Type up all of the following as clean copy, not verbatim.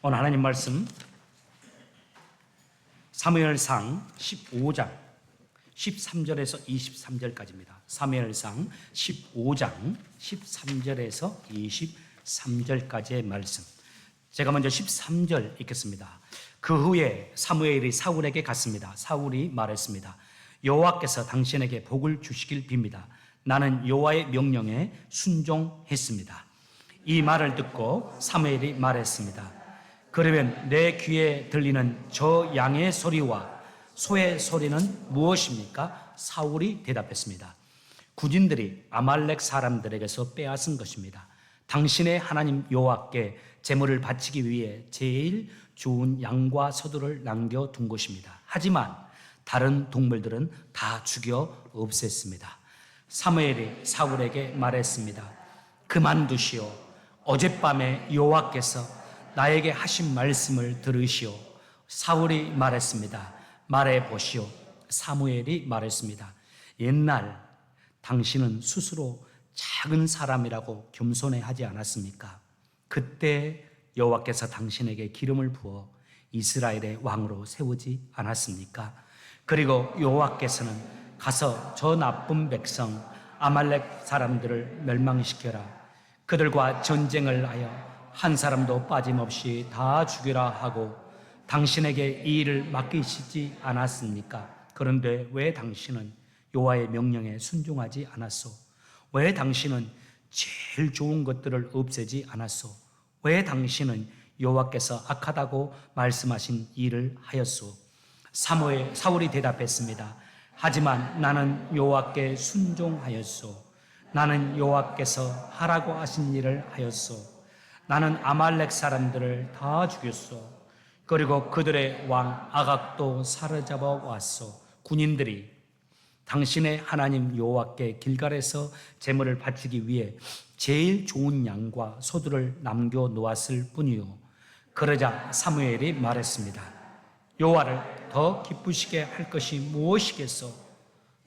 오늘 하나님 말씀 사무엘상 15장 13절에서 23절까지입니다. 사무엘상 15장 13절에서 23절까지의 말씀. 제가 먼저 13절 읽겠습니다. 그 후에 사무엘이 사울에게 갔습니다. 사울이 말했습니다. 여호와께서 당신에게 복을 주시길 빕니다. 나는 여호와의 명령에 순종했습니다. 이 말을 듣고 사무엘이 말했습니다. 그러면 내 귀에 들리는 저 양의 소리와 소의 소리는 무엇입니까? 사울이 대답했습니다. 군인들이 아말렉 사람들에게서 빼앗은 것입니다. 당신의 하나님 여호와께 제물을 바치기 위해 제일 좋은 양과 소들을 남겨둔 것입니다. 하지만 다른 동물들은 다 죽여 없앴습니다. 사무엘이 사울에게 말했습니다. 그만두시오. 어젯밤에 여호와께서 나에게 하신 말씀을 들으시오. 사울이 말했습니다. 말해보시오. 사무엘이 말했습니다. 옛날 당신은 스스로 작은 사람이라고 겸손해하지 않았습니까? 그때 여호와께서 당신에게 기름을 부어 이스라엘의 왕으로 세우지 않았습니까? 그리고 여호와께서는 가서 저 나쁜 백성 아말렉 사람들을 멸망시켜라. 그들과 전쟁을 하여 한 사람도 빠짐없이 다 죽여라 하고 당신에게 이 일을 맡기시지 않았습니까? 그런데 왜 당신은 여호와의 명령에 순종하지 않았소? 왜 당신은 제일 좋은 것들을 없애지 않았소? 왜 당신은 여호와께서 악하다고 말씀하신 일을 하였소? 사울이 대답했습니다. 하지만 나는 여호와께 순종하였소. 나는 여호와께서 하라고 하신 일을 하였소. 나는 아말렉 사람들을 다 죽였소. 그리고 그들의 왕 아각도 사로잡아 왔소. 군인들이 당신의 하나님 여호와께 길갈에서 제물을 바치기 위해 제일 좋은 양과 소들을 남겨 놓았을 뿐이요. 그러자 사무엘이 말했습니다. 여호와를 더 기쁘시게 할 것이 무엇이겠소?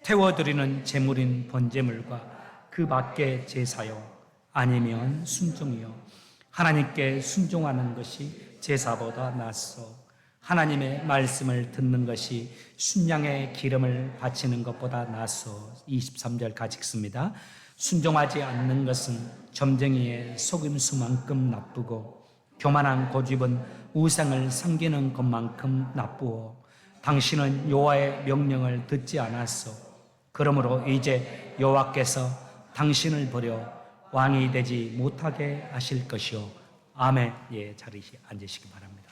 태워드리는 제물인 번제물과 그 밖의 제사요, 아니면 순종이요. 하나님께 순종하는 것이 제사보다 낫소. 하나님의 말씀을 듣는 것이 순양의 기름을 바치는 것보다 낫소. 23절 같이 읽습니다. 순종하지 않는 것은 점쟁이의 속임수만큼 나쁘고 교만한 고집은 우상을 섬기는 것만큼 나쁘오. 당신은 여호와의 명령을 듣지 않았소. 그러므로 이제 여호와께서 당신을 버려 왕이 되지 못하게 하실 것이요. 아멘. 예, 자리에 앉으시기 바랍니다.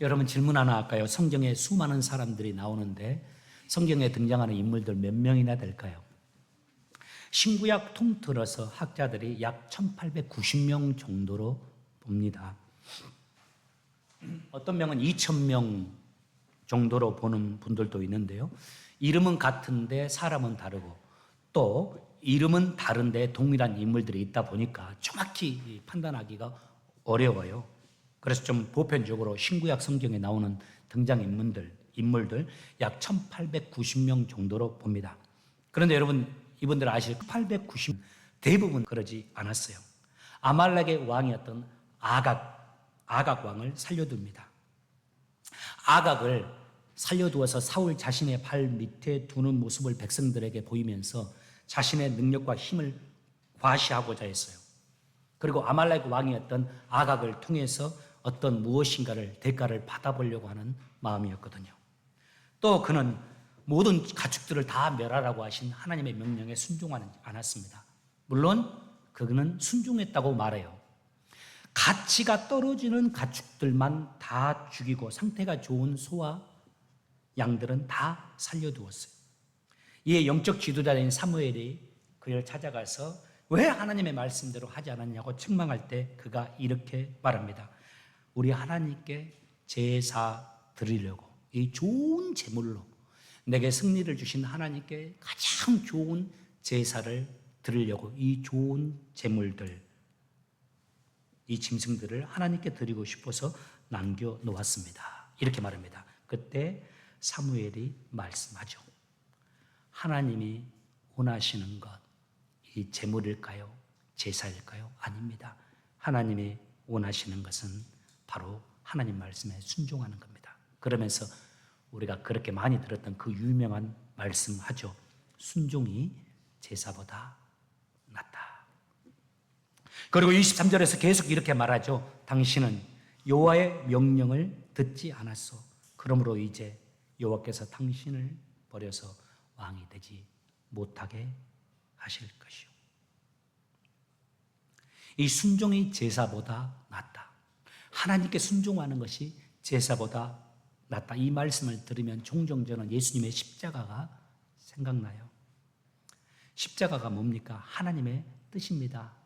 여러분 질문 하나 할까요? 성경에 수많은 사람들이 나오는데 성경에 등장하는 인물들 몇 명이나 될까요? 신구약 통틀어서 학자들이 약 1890명 정도로 봅니다. 어떤 명은 2000명 정도로 보는 분들도 있는데요. 이름은 같은데 사람은 다르고 또 이름은 다른데 동일한 인물들이 있다 보니까 정확히 판단하기가 어려워요. 그래서 좀 보편적으로 신구약 성경에 나오는 등장인물들 약 1890명 정도로 봅니다. 그런데 여러분 이분들 아실 890 대부분 그러지 않았어요. 아말렉의 왕이었던 아각 왕을 살려둡니다. 아각을 살려두어서 사울 자신의 발 밑에 두는 모습을 백성들에게 보이면서 자신의 능력과 힘을 과시하고자 했어요. 그리고 아말렉 왕이었던 아각을 통해서 어떤 무엇인가를 대가를 받아보려고 하는 마음이었거든요. 또 그는 모든 가축들을 다 멸하라고 하신 하나님의 명령에 순종하지 않았습니다. 물론 그는 순종했다고 말해요. 가치가 떨어지는 가축들만 다 죽이고 상태가 좋은 소와 양들은 다 살려두었어요. 이에 영적 지도자인 사무엘이 그를 찾아가서 왜 하나님의 말씀대로 하지 않았냐고 책망할 때 그가 이렇게 말합니다. 우리 하나님께 제사 드리려고 이 좋은 제물로 내게 승리를 주신 하나님께 가장 좋은 제사를 드리려고 이 좋은 제물들, 이 짐승들을 하나님께 드리고 싶어서 남겨놓았습니다. 이렇게 말합니다. 그때 사무엘이 말씀하죠. 하나님이 원하시는 것, 이 제물일까요? 제사일까요? 아닙니다. 하나님이 원하시는 것은 바로 하나님 말씀에 순종하는 겁니다. 그러면서 우리가 그렇게 많이 들었던 그 유명한 말씀하죠. 순종이 제사보다 낫다. 그리고 23절에서 계속 이렇게 말하죠. 당신은 여호와의 명령을 듣지 않았소. 그러므로 이제 여호와께서 당신을 버려서 왕이 되지 못하게 하실 것이요. 이 순종이 제사보다 낫다. 하나님께 순종하는 것이 제사보다 낫다. 이 말씀을 들으면 종종 저는 예수님의 십자가가 생각나요. 십자가가 뭡니까? 하나님의 뜻입니다.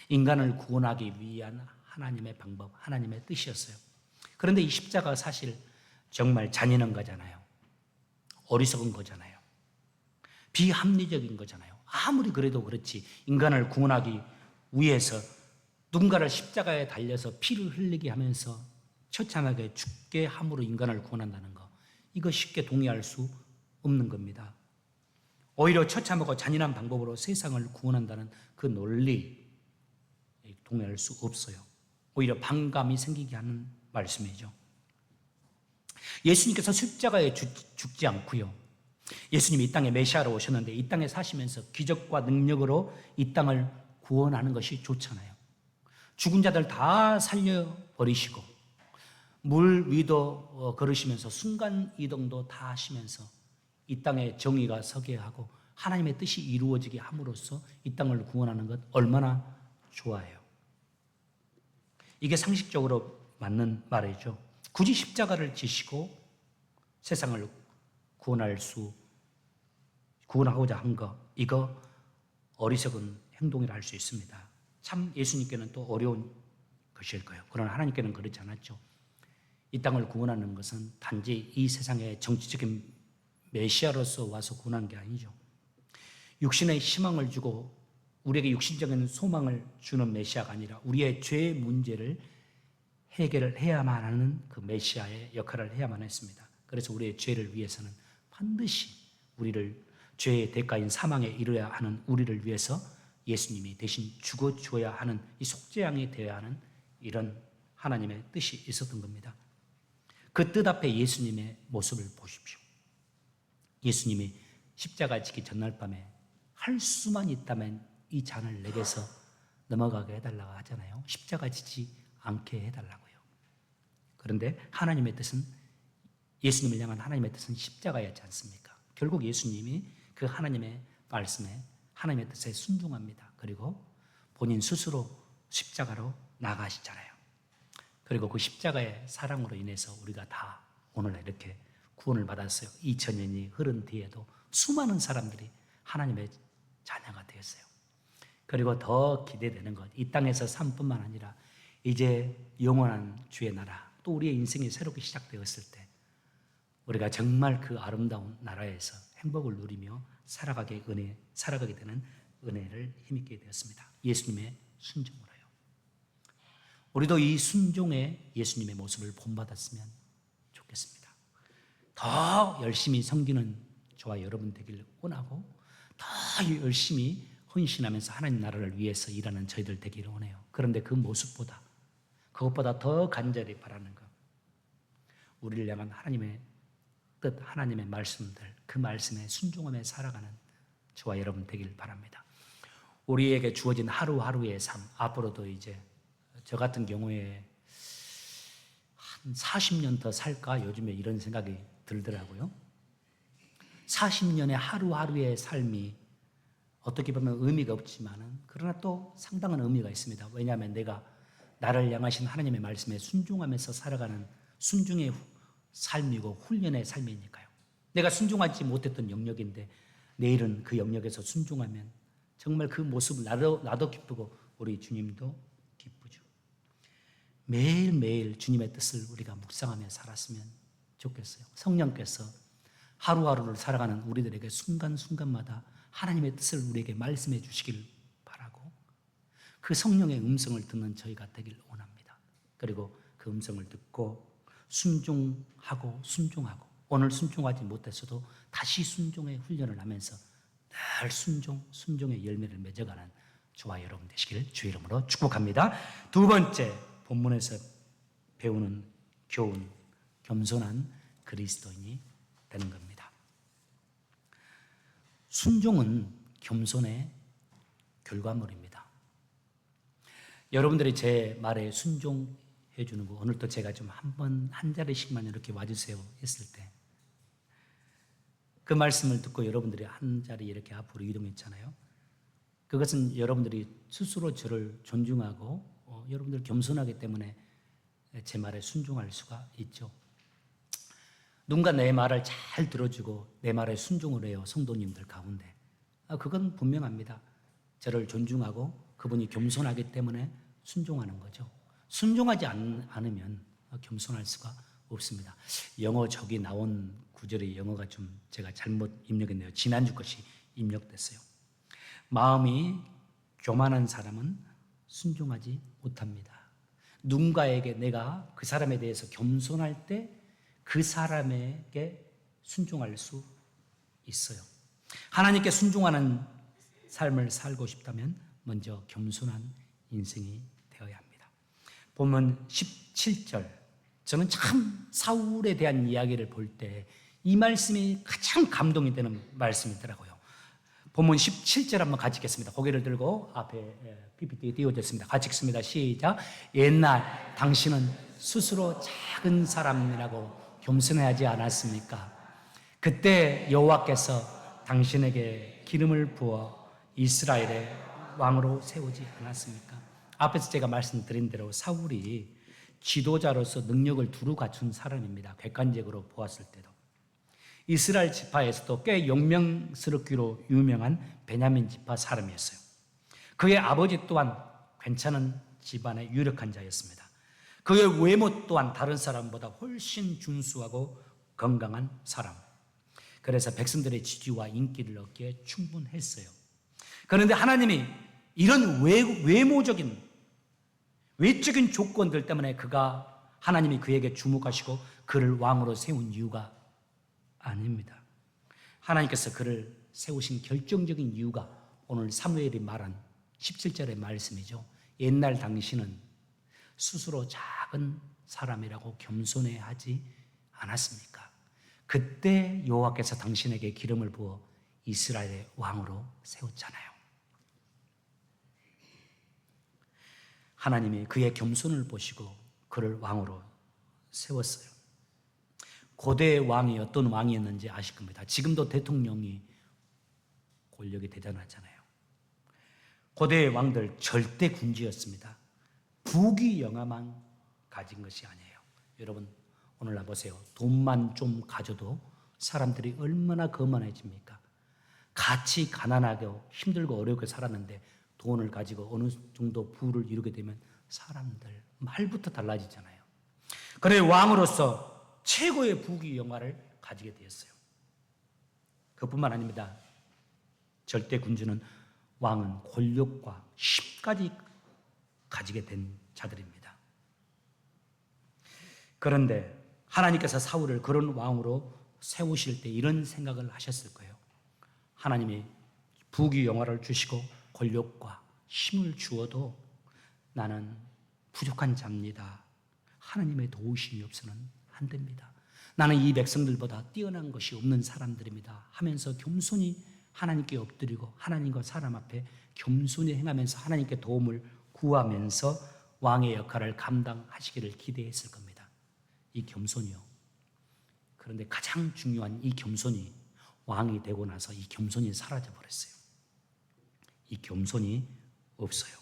인간을 구원하기 위한 하나님의 방법, 하나님의 뜻이었어요. 그런데 이 십자가가 사실 정말 잔인한 거잖아요. 어리석은 거잖아요. 비합리적인 거잖아요. 아무리 그래도 그렇지 인간을 구원하기 위해서 누군가를 십자가에 달려서 피를 흘리게 하면서 처참하게 죽게 함으로 인간을 구원한다는 거, 이거 쉽게 동의할 수 없는 겁니다. 오히려 처참하고 잔인한 방법으로 세상을 구원한다는 그 논리 동의할 수 없어요. 오히려 반감이 생기게 하는 말씀이죠. 예수님께서 십자가에 죽지 않고요. 예수님이 이 땅에 메시아로 오셨는데 이 땅에 사시면서 기적과 능력으로 이 땅을 구원하는 것이 좋잖아요. 죽은 자들 다 살려버리시고 물 위도 걸으시면서 순간 이동도 다 하시면서 이 땅에 정의가 서게 하고 하나님의 뜻이 이루어지게 함으로써 이 땅을 구원하는 것 얼마나 좋아요. 이게 상식적으로 맞는 말이죠. 굳이 십자가를 지시고 세상을 구원하고자 한 거, 이거 어리석은 행동이라 할 수 있습니다. 참 예수님께는 또 어려운 것일 거예요. 그러나 하나님께는 그렇지 않았죠. 이 땅을 구원하는 것은 단지 이 세상의 정치적인 메시아로서 와서 구원한 게 아니죠. 육신의 희망을 주고 우리에게 육신적인 소망을 주는 메시아가 아니라 우리의 죄 문제를 해결을 해야만 하는 그 메시아의 역할을 해야만 했습니다. 그래서 우리의 죄를 위해서는 반드시 우리를 죄의 대가인 사망에 이르러야 하는 우리를 위해서 예수님이 대신 죽어줘야 하는 이 속죄양이 되어야 하는 이런 하나님의 뜻이 있었던 겁니다. 그 뜻 앞에 예수님의 모습을 보십시오. 예수님이 십자가 지기 전날 밤에 할 수만 있다면 이 잔을 내게서 넘어가게 해달라고 하잖아요. 십자가 지지 않게 해달라고요. 그런데 하나님의 뜻은, 예수님을 향한 하나님의 뜻은 십자가였지 않습니까? 결국 예수님이 그 하나님의 말씀에 하나님의 뜻에 순종합니다. 그리고 본인 스스로 십자가로 나가시잖아요. 그리고 그 십자가의 사랑으로 인해서 우리가 다 오늘 이렇게 구원을 받았어요. 2000년이 흐른 뒤에도 수많은 사람들이 하나님의 자녀가 되었어요. 그리고 더 기대되는 것, 이 땅에서 삶뿐만 아니라 이제 영원한 주의 나라, 또 우리의 인생이 새롭게 시작되었을 때 우리가 정말 그 아름다운 나라에서 행복을 누리며 살아가게 되는 은혜를 힘입게 되었습니다. 예수님의 순종으로요. 우리도 이 순종의 예수님의 모습을 본받았으면 좋겠습니다. 더 열심히 섬기는 저와 여러분 되기를 원하고 더 열심히 헌신하면서 하나님 나라를 위해서 일하는 저희들 되기를 원해요. 그런데 그 모습보다, 그것보다 더 간절히 바라는 것, 우리를 향한 하나님의 뜻, 하나님의 말씀들, 그 말씀에 순종하며 살아가는 저와 여러분 되길 바랍니다. 우리에게 주어진 하루하루의 삶, 앞으로도 이제 저 같은 경우에 한 40년 더 살까? 요즘에 이런 생각이 들더라고요. 40년의 하루하루의 삶이 어떻게 보면 의미가 없지만은 그러나 또 상당한 의미가 있습니다. 왜냐하면 내가 나를 향하신 하나님의 말씀에 순종하면서 살아가는 순종의 삶이고 훈련의 삶이니까요. 내가 순종하지 못했던 영역인데 내일은 그 영역에서 순종하면 정말 그 모습을 나도 기쁘고 우리 주님도 기쁘죠. 매일매일 주님의 뜻을 우리가 묵상하며 살았으면 좋겠어요. 성령께서 하루하루를 살아가는 우리들에게 순간순간마다 하나님의 뜻을 우리에게 말씀해 주시길 바라고 그 성령의 음성을 듣는 저희가 되길 원합니다. 그리고 그 음성을 듣고 순종하고 오늘 순종하지 못했어도 다시 순종의 훈련을 하면서 늘 순종의 열매를 맺어가는 저와 여러분 되시길 주의 이름으로 축복합니다. 두 번째 본문에서 배우는 교훈, 겸손한 그리스도인이 되는 겁니다. 순종은 겸손의 결과물입니다. 여러분들이 제 말에 순종해 주는 거, 오늘도 제가 좀 한 자리씩만 이렇게 와주세요 했을 때 그 말씀을 듣고 여러분들이 한 자리 이렇게 앞으로 이동했잖아요. 그것은 여러분들이 스스로 저를 존중하고 여러분들 겸손하기 때문에 제 말에 순종할 수가 있죠. 누군가 내 말을 잘 들어주고 내 말에 순종을 해요, 성도님들 가운데. 그건 분명합니다. 저를 존중하고 그분이 겸손하기 때문에 순종하는 거죠. 순종하지 않으면 겸손할 수가 없습니다. 영어 저기 나온 구절의 영어가 좀 제가 잘못 입력했네요. 지난주 것이 입력됐어요. 마음이 교만한 사람은 순종하지 못합니다. 누군가에게 내가 그 사람에 대해서 겸손할 때 그 사람에게 순종할 수 있어요. 하나님께 순종하는 삶을 살고 싶다면 먼저 겸손한 인생이 되어야 합니다. 보면 17절, 저는 참 사울에 대한 이야기를 볼 때 이 말씀이 가장 감동이 되는 말씀이더라고요. 본문 17절 한번 같이 읽겠습니다. 고개를 들고 앞에 PPT에 띄워졌습니다. 같이 읽습니다. 시작. 옛날 당신은 스스로 작은 사람이라고 겸손해하지 않았습니까? 그때 여호와께서 당신에게 기름을 부어 이스라엘의 왕으로 세우지 않았습니까? 앞에서 제가 말씀드린 대로 사울이 지도자로서 능력을 두루 갖춘 사람입니다. 객관적으로 보았을 때도. 이스라엘 지파에서도 꽤 용맹스럽기로 유명한 베냐민 지파 사람이었어요. 그의 아버지 또한 괜찮은 집안의 유력한 자였습니다. 그의 외모 또한 다른 사람보다 훨씬 준수하고 건강한 사람. 그래서 백성들의 지지와 인기를 얻기에 충분했어요. 그런데 하나님이 이런 외모적인 외적인 조건들 때문에 하나님이 그에게 주목하시고 그를 왕으로 세운 이유가 아닙니다. 하나님께서 그를 세우신 결정적인 이유가 오늘 사무엘이 말한 17절의 말씀이죠. 옛날 당신은 스스로 작은 사람이라고 겸손해하지 않았습니까? 그때 여호와께서 당신에게 기름을 부어 이스라엘의 왕으로 세웠잖아요. 하나님이 그의 겸손을 보시고 그를 왕으로 세웠어요. 고대의 왕이 어떤 왕이었는지 아실 겁니다. 지금도 대통령이 권력이 대단하잖아요. 고대의 왕들 절대 군주였습니다. 부귀영화만 가진 것이 아니에요. 여러분 오늘날 보세요. 돈만 좀 가져도 사람들이 얼마나 거만해집니까? 같이 가난하고 힘들고 어렵게 살았는데 돈을 가지고 어느 정도 부를 이루게 되면 사람들 말부터 달라지잖아요. 그래 왕으로서 최고의 부귀영화를 가지게 되었어요. 그뿐만 아닙니다. 절대 군주는 왕은 권력과 힘까지 가지게 된 자들입니다. 그런데 하나님께서 사울을 그런 왕으로 세우실 때 이런 생각을 하셨을 거예요. 하나님이 부귀영화를 주시고 권력과 힘을 주어도 나는 부족한 자입니다. 하나님의 도우심이 없어서는 안 됩니다. 나는 이 백성들보다 뛰어난 것이 없는 사람들입니다 하면서 겸손히 하나님께 엎드리고 하나님과 사람 앞에 겸손히 행하면서 하나님께 도움을 구하면서 왕의 역할을 감당하시기를 기대했을 겁니다. 이 겸손이요. 그런데 가장 중요한 이 겸손이 왕이 되고 나서 이 겸손이 사라져 버렸어요. 이 겸손이 없어요.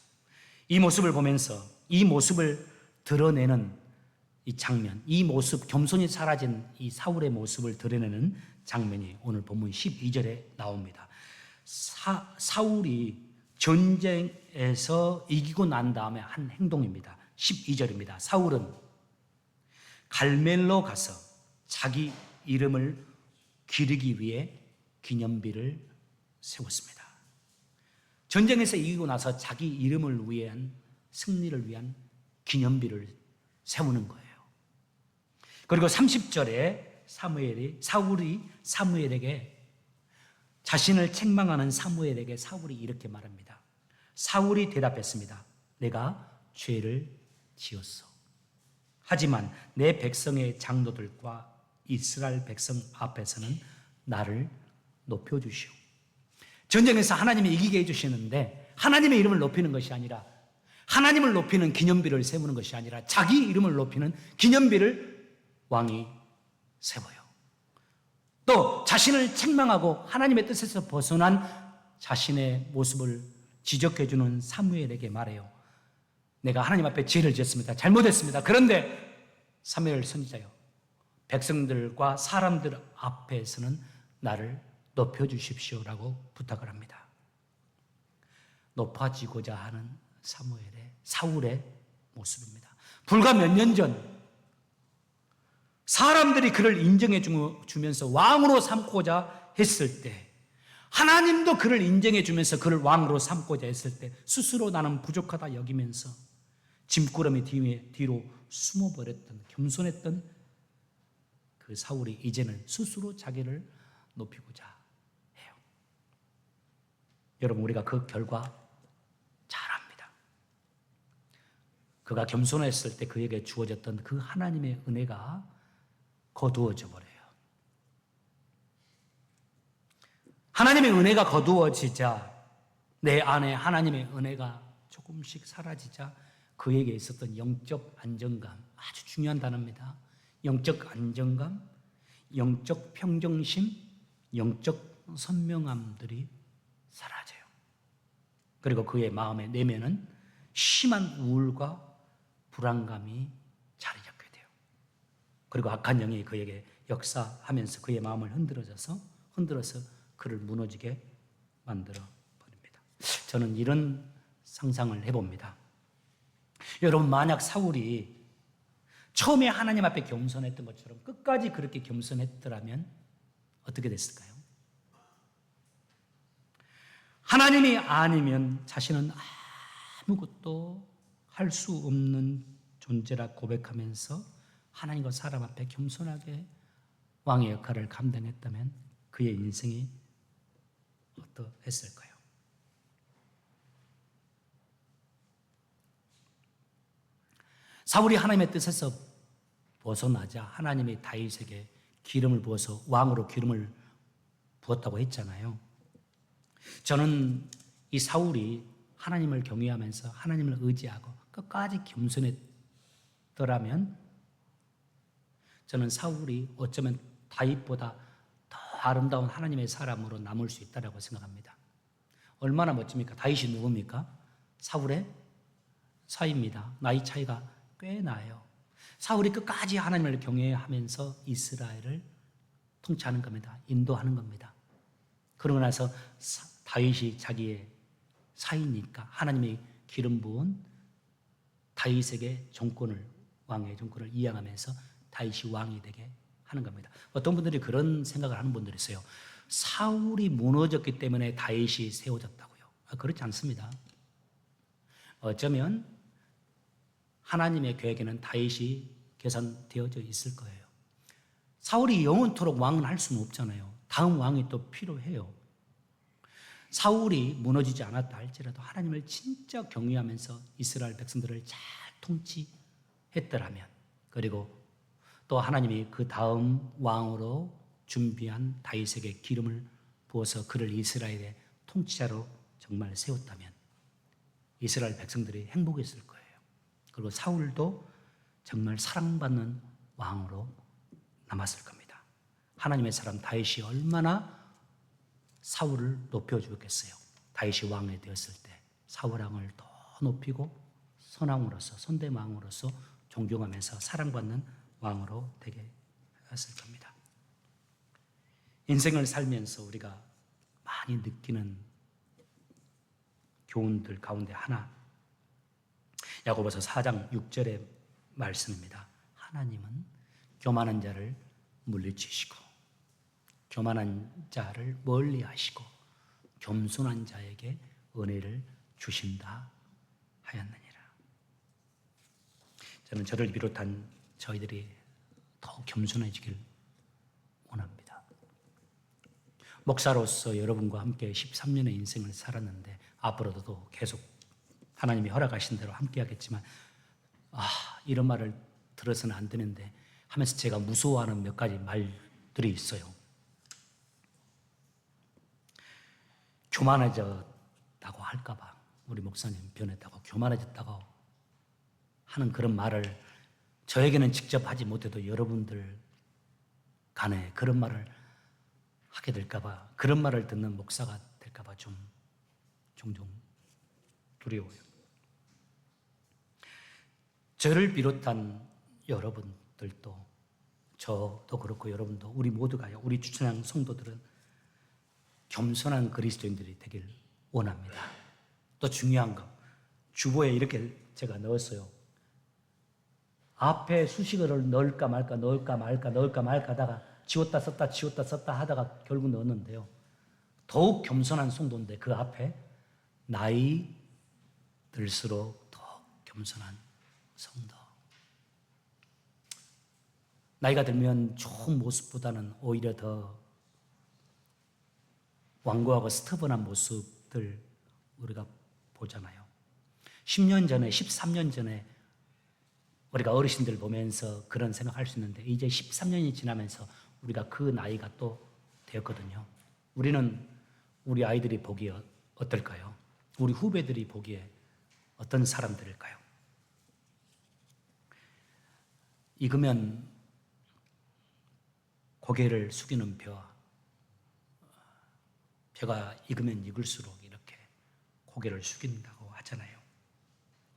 이 모습을 보면서 이 모습을 드러내는 이 장면, 이 모습, 겸손이 사라진 이 사울의 모습을 드러내는 장면이 오늘 본문 12절에 나옵니다. 사울이 전쟁에서 이기고 난 다음에 한 행동입니다. 12절입니다. 사울은 갈멜로 가서 자기 이름을 기리기 위해 기념비를 세웠습니다. 전쟁에서 이기고 나서 자기 이름을 위한 승리를 위한 기념비를 세우는 거예요. 그리고 30절에 사울이 사무엘에게 자신을 책망하는 사무엘에게 사울이 이렇게 말합니다. 사울이 대답했습니다. 내가 죄를 지었어. 하지만 내 백성의 장로들과 이스라엘 백성 앞에서는 나를 높여주시오. 전쟁에서 하나님이 이기게 해주시는데 하나님의 이름을 높이는 것이 아니라, 하나님을 높이는 기념비를 세우는 것이 아니라 자기 이름을 높이는 기념비를 왕이 세워요. 또 자신을 책망하고 하나님의 뜻에서 벗어난 자신의 모습을 지적해주는 사무엘에게 말해요. 내가 하나님 앞에 죄를 지었습니다. 잘못했습니다. 그런데 사무엘 선지자요, 백성들과 사람들 앞에서는 나를 높여주십시오라고 부탁을 합니다. 높아지고자 하는 사울의 모습입니다. 불과 몇 년 전 사람들이 그를 인정해 주면서 왕으로 삼고자 했을 때, 하나님도 그를 인정해 주면서 그를 왕으로 삼고자 했을 때 스스로 나는 부족하다 여기면서 짐꾸러미 뒤로 숨어버렸던, 겸손했던 그 사울이 이제는 스스로 자기를 높이고자 해요. 여러분, 우리가 그 결과 잘 압니다. 그가 겸손했을 때 그에게 주어졌던 그 하나님의 은혜가 거두어져 버려요. 하나님의 은혜가 거두어지자, 내 안에 하나님의 은혜가 조금씩 사라지자 그에게 있었던 영적 안정감, 아주 중요한 단어입니다. 영적 안정감, 영적 평정심, 영적 선명함들이 사라져요. 그리고 그의 마음의 내면은 심한 우울과 불안감이 자리 잡게 돼요. 그리고 악한 영이 그에게 역사하면서 그의 마음을 흔들어서 그를 무너지게 만들어 버립니다. 저는 이런 상상을 해봅니다. 여러분, 만약 사울이 처음에 하나님 앞에 겸손했던 것처럼 끝까지 그렇게 겸손했더라면 어떻게 됐을까요? 하나님이 아니면 자신은 아무것도 할 수 없는 존재라 고백하면서 하나님과 사람 앞에 겸손하게 왕의 역할을 감당했다면 그의 인생이 어떠했을까요? 사울이 하나님의 뜻에서 벗어나자 하나님이 다윗에게 기름을 부어서 왕으로 기름을 부었다고 했잖아요. 저는 이 사울이 하나님을 경외하면서 하나님을 의지하고 끝까지 겸손했더라면 저는 사울이 어쩌면 다윗보다 더 아름다운 하나님의 사람으로 남을 수 있다고 생각합니다. 얼마나 멋집니까? 다윗이 누굽니까? 사울의 사위입니다. 나이 차이가 꽤 나요. 사울이 끝까지 하나님을 경외하면서 이스라엘을 통치하는 겁니다. 인도하는 겁니다. 그러고 나서 다윗이 자기의 사위니까 하나님이 기름 부은 다윗에게 왕의 정권을 이양하면서 다윗이 왕이 되게 하는 겁니다. 어떤 분들이 그런 생각을 하는 분들이 있어요. 사울이 무너졌기 때문에 다윗이 세워졌다고요. 그렇지 않습니다. 어쩌면 하나님의 계획에는 다윗이 계산되어져 있을 거예요. 사울이 영원토록 왕은 할 수는 없잖아요. 다음 왕이 또 필요해요. 사울이 무너지지 않았다 할지라도 하나님을 진짜 경외하면서 이스라엘 백성들을 잘 통치했더라면, 그리고 또 하나님이 그 다음 왕으로 준비한 다윗에게 기름을 부어서 그를 이스라엘의 통치자로 정말 세웠다면 이스라엘 백성들이 행복했을 거예요. 그리고 사울도 정말 사랑받는 왕으로 남았을 겁니다. 하나님의 사람 다윗이 얼마나 사울을 높여주었겠어요. 다윗이 왕이 되었을 때 사울 왕을 더 높이고 선왕으로서, 선대왕으로서 존경하면서 사랑받는 왕으로 되게 했을 겁니다. 인생을 살면서 우리가 많이 느끼는 교훈들 가운데 하나, 야고보서 4장 6절의 말씀입니다. 하나님은 교만한 자를 물리치시고 교만한 자를 멀리하시고 겸손한 자에게 은혜를 주신다 하였느니라. 저는 저를 비롯한 저희들이 더 겸손해지길 원합니다. 목사로서 여러분과 함께 13년의 인생을 살았는데 앞으로도 계속 하나님이 허락하신 대로 함께 하겠지만 이런 말을 들어서는 안 되는데 하면서 제가 무서워하는 몇 가지 말들이 있어요. 교만해졌다고 할까봐, 우리 목사님 변했다고, 교만해졌다고 하는 그런 말을 저에게는 직접 하지 못해도 여러분들 간에 그런 말을 하게 될까봐, 그런 말을 듣는 목사가 될까봐 좀 종종 두려워요. 저를 비롯한 여러분들도, 저도 그렇고 여러분도, 우리 모두가요, 우리 주천양 성도들은 겸손한 그리스도인들이 되길 원합니다. 또 중요한 거, 주보에 이렇게 제가 넣었어요. 앞에 수식어를 넣을까 말까 하다가 지웠다 썼다 하다가 결국 넣었는데요. 더욱 겸손한 성도인데 그 앞에 나이 들수록 더욱 겸손한 성도. 나이가 들면 좋은 모습보다는 오히려 더 완고하고 스터번한 모습들 우리가 보잖아요. 10년 전에, 13년 전에 우리가 어르신들 보면서 그런 생각할 수 있는데 이제 13년이 지나면서 우리가 그 나이가 또 되었거든요. 우리는 우리 아이들이 보기에 어떨까요? 우리 후배들이 보기에 어떤 사람들일까요? 익으면 고개를 숙이는 벼가 익으면 익을수록 이렇게 고개를 숙인다고 하잖아요.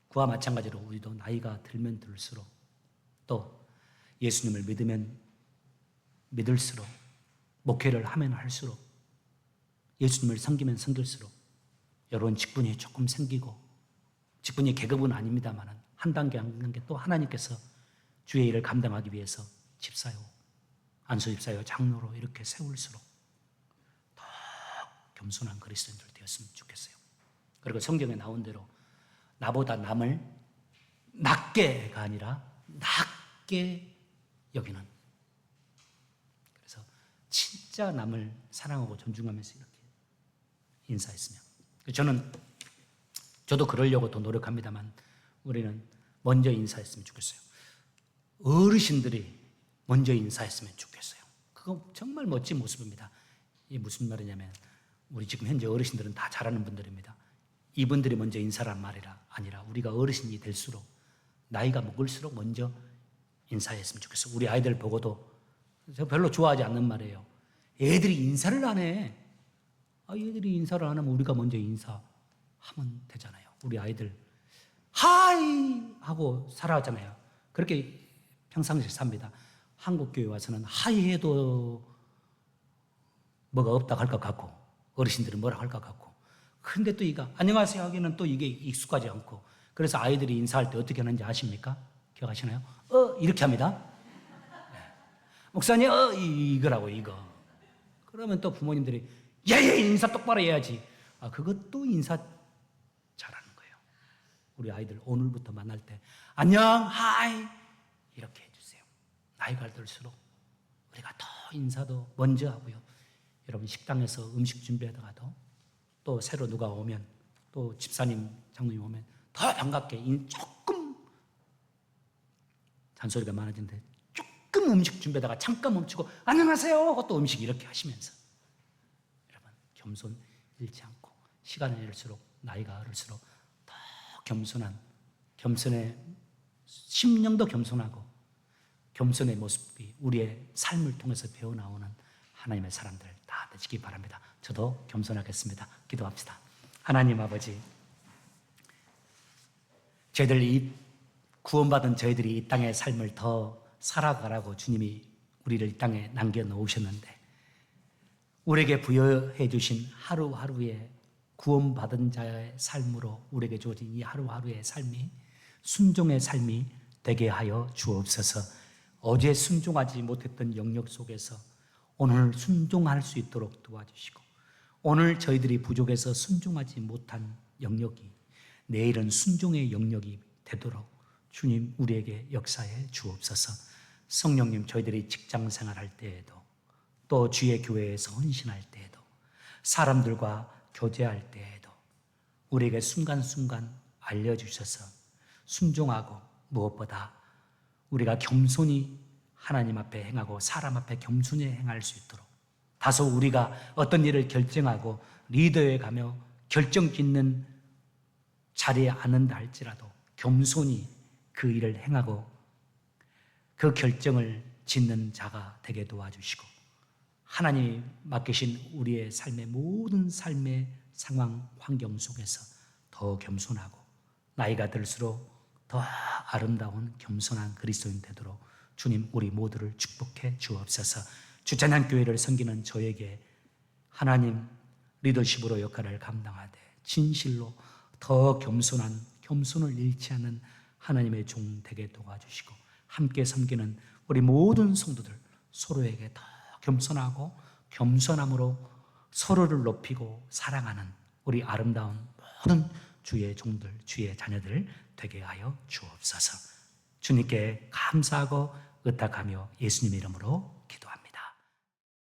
그와 마찬가지로 우리도 나이가 들면 들수록 또 예수님을 믿으면 믿을수록 목회를 하면 할수록 예수님을 섬기면 섬길수록 여러분 직분이 조금 생기고, 직분이 계급은 아닙니다만 한 단계 한 단계 또 하나님께서 주의 일을 감당하기 위해서 집사요, 안수집사요, 장로로 이렇게 세울수록 더 겸손한 그리스도인들 되었으면 좋겠어요. 그리고 성경에 나온 대로 나보다 남을 낮게가 아니라 낮게 여기는, 그래서 진짜 남을 사랑하고 존중하면서 이렇게 인사했으면, 저도 그러려고 더 노력합니다만 우리는 먼저 인사했으면 좋겠어요. 어르신들이 먼저 인사했으면 좋겠어요. 그거 정말 멋진 모습입니다. 이게 무슨 말이냐면 우리 지금 현재 어르신들은 다 잘하는 분들입니다. 이분들이 먼저 인사란 말이라 아니라 우리가 어르신이 될수록, 나이가 먹을수록 먼저 인사했으면 좋겠어요. 우리 아이들 보고도, 제가 별로 좋아하지 않는 말이에요. 애들이 인사를 안 해. 얘들이 인사를 안 하면 우리가 먼저 인사하면 되잖아요. 우리 아이들 하이 하고 살아왔잖아요. 그렇게 평상시에 삽니다. 한국 교회 와서는 하이 해도 뭐가 없다 할 것 같고, 어르신들은 뭐라 할 것 같고, 근데 또 이거 안녕하세요 하기는 또 이게 익숙하지 않고, 그래서 아이들이 인사할 때 어떻게 하는지 아십니까? 기억하시나요? 이렇게 합니다. 네. 목사님 이거라고 이거. 그러면 또 부모님들이 얘 인사 똑바로 해야지. 그것도 인사 잘하는 거예요. 우리 아이들 오늘부터 만날 때 안녕 하이 이렇게 해주세요. 나이가 들수록 우리가 더 인사도 먼저 하고요. 여러분 식당에서 음식 준비하다가도 또 새로 누가 오면, 또 집사님, 장로님 오면 더 반갑게 조금 잔소리가 많아지는데 조금 음식 준비하다가 잠깐 멈추고 안녕하세요 하고 또 음식 이렇게 하시면서, 여러분 겸손 잃지 않고 시간이 잃을수록, 나이가 어릴수록 더 겸손의 심령도 겸손하고 겸손의 모습이 우리의 삶을 통해서 배워나오는 하나님의 사람들 다 되시기 바랍니다. 저도 겸손하겠습니다. 기도합시다. 하나님 아버지, 저희들 구원받은 저희들이 이 땅의 삶을 더 살아가라고 주님이 우리를 이 땅에 남겨놓으셨는데, 우리에게 부여해 주신 하루하루의 구원받은 자의 삶으로 우리에게 주어진 이 하루하루의 삶이 순종의 삶이 되게 하여 주옵소서. 어제 순종하지 못했던 영역 속에서 오늘 순종할 수 있도록 도와주시고, 오늘 저희들이 부족해서 순종하지 못한 영역이 내일은 순종의 영역이 되도록 주님 우리에게 역사해 주옵소서. 성령님, 저희들이 직장 생활할 때에도, 또 주의 교회에서 헌신할 때에도, 사람들과 교제할 때에도 우리에게 순간순간 알려주셔서 순종하고, 무엇보다 우리가 겸손히 하나님 앞에 행하고 사람 앞에 겸손히 행할 수 있도록, 다소 우리가 어떤 일을 결정하고 리더에 가며 결정 짓는 자리에 앉는다 할지라도 겸손히 그 일을 행하고 그 결정을 짓는 자가 되게 도와주시고, 하나님이 맡기신 우리의 삶의 모든 삶의 상황, 환경 속에서 더 겸손하고 나이가 들수록 더 아름다운 겸손한 그리스도인 되도록 주님 우리 모두를 축복해 주옵소서. 주찬양교회를 섬기는 저에게 하나님 리더십으로 역할을 감당하되 진실로 더 겸손한, 겸손을 잃지 않는 하나님의 종 되게 도와주시고, 함께 섬기는 우리 모든 성도들 서로에게 더 겸손하고 겸손함으로 서로를 높이고 사랑하는 우리 아름다운 모든 주의 종들, 주의 자녀들 되게 하여 주옵소서. 주님께 감사하고 의탁하며 예수님의 이름으로